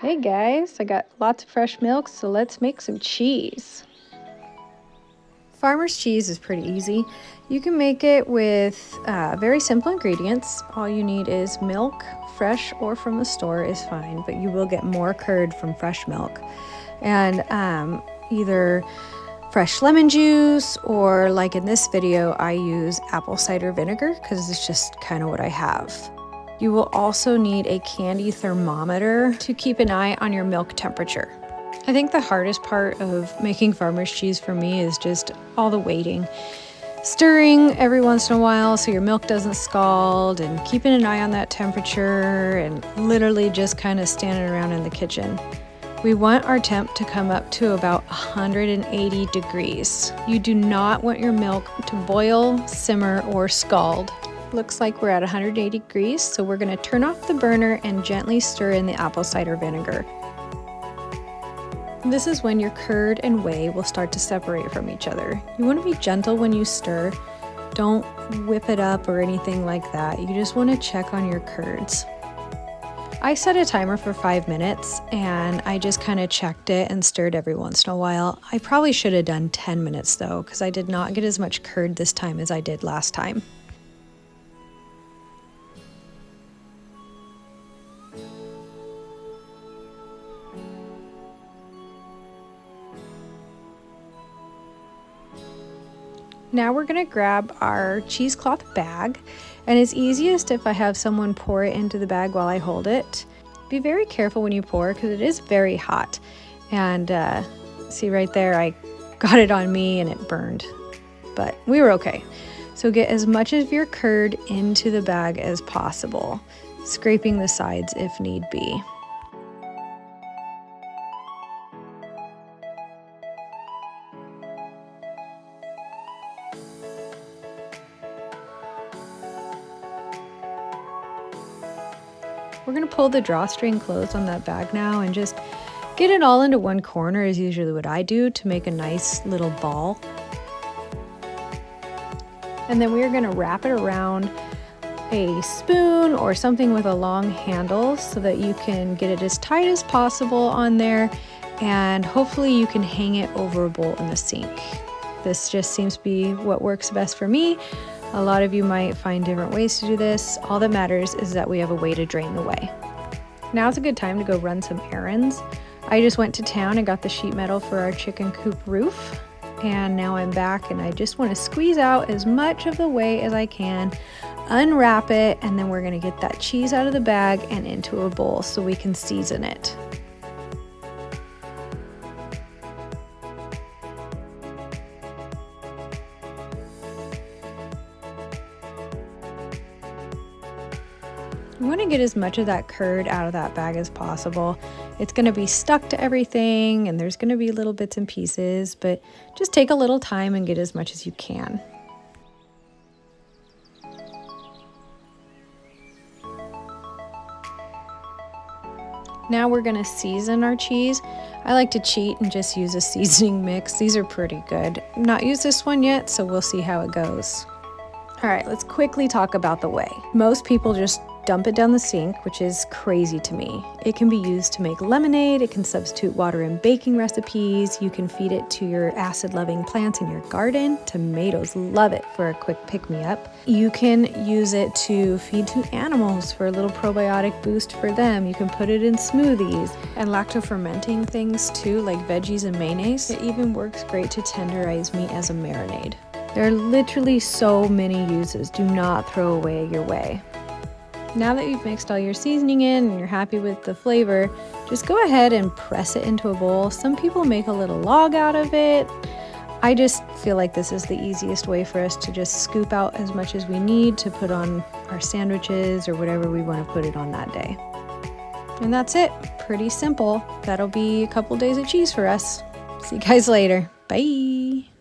Hey guys, I got lots of fresh milk, so let's make some cheese. Farmer's cheese is pretty easy. You can make it with very simple ingredients. All you need is milk, fresh or from the store is fine, but you will get more curd from fresh milk. And either fresh lemon juice, or like in this video, I use apple cider vinegar because it's just kind of what I have. You will also need a candy thermometer to keep an eye on your milk temperature. I think the hardest part of making farmer's cheese for me is just all the waiting. Stirring every once in a while so your milk doesn't scald, and keeping an eye on that temperature, and literally just kind of standing around in the kitchen. We want our temp to come up to about 180 degrees. You do not want your milk to boil, simmer, or scald. Looks like we're at 180 degrees, so we're going to turn off the burner and gently stir in the apple cider vinegar. This is when your curd and whey will start to separate from each other. You want to be gentle when you stir. Don't whip it up or anything like that. You just want to check on your curds. I set a timer for 5 minutes and I just kind of checked it and stirred every once in a while. I probably should have done 10 minutes though, because I did not get as much curd this time as I did last time. Now we're going to grab our cheesecloth bag, and it's easiest if I have someone pour it into the bag while I hold it. Be very careful when you pour because it is very hot, and see right there, I got it on me and it burned, but we were okay. So get as much of your curd into the bag as possible, scraping the sides if need be. We're going to pull the drawstring closed on that bag now and just get it all into one corner is usually what I do to make a nice little ball. And then we're going to wrap it around a spoon or something with a long handle so that you can get it as tight as possible on there, and hopefully you can hang it over a bowl in the sink. This just seems to be what works best for me. A lot of you might find different ways to do this. All that matters is that we have a way to drain the whey. Now's a good time to go run some errands. I just went to town and got the sheet metal for our chicken coop roof. And now I'm back and I just want to squeeze out as much of the whey as I can, unwrap it, and then we're going to get that cheese out of the bag and into a bowl so we can season it. You want to get as much of that curd out of that bag as possible. It's going to be stuck to everything and there's going to be little bits and pieces, but just take a little time and get as much as you can. Now we're going to season our cheese. I like to cheat and just use a seasoning mix. These are pretty good. Not used this one yet, so we'll see how it goes. All right, let's quickly talk about the whey. Most people just dump it down the sink, which is crazy to me. It can be used to make lemonade, it can substitute water in baking recipes, you can feed it to your acid-loving plants in your garden. Tomatoes love it for a quick pick-me-up. You can use it to feed to animals for a little probiotic boost for them. You can put it in smoothies and lacto-fermenting things too, like veggies and mayonnaise. It even works great to tenderize meat as a marinade. There are literally so many uses. Do not throw away your whey. Now that you've mixed all your seasoning in and you're happy with the flavor, just go ahead and press it into a bowl. Some people make a little log out of it. I just feel like this is the easiest way for us to just scoop out as much as we need to put on our sandwiches or whatever we want to put it on that day. And that's it. Pretty simple. That'll be a couple days of cheese for us. See you guys later. Bye.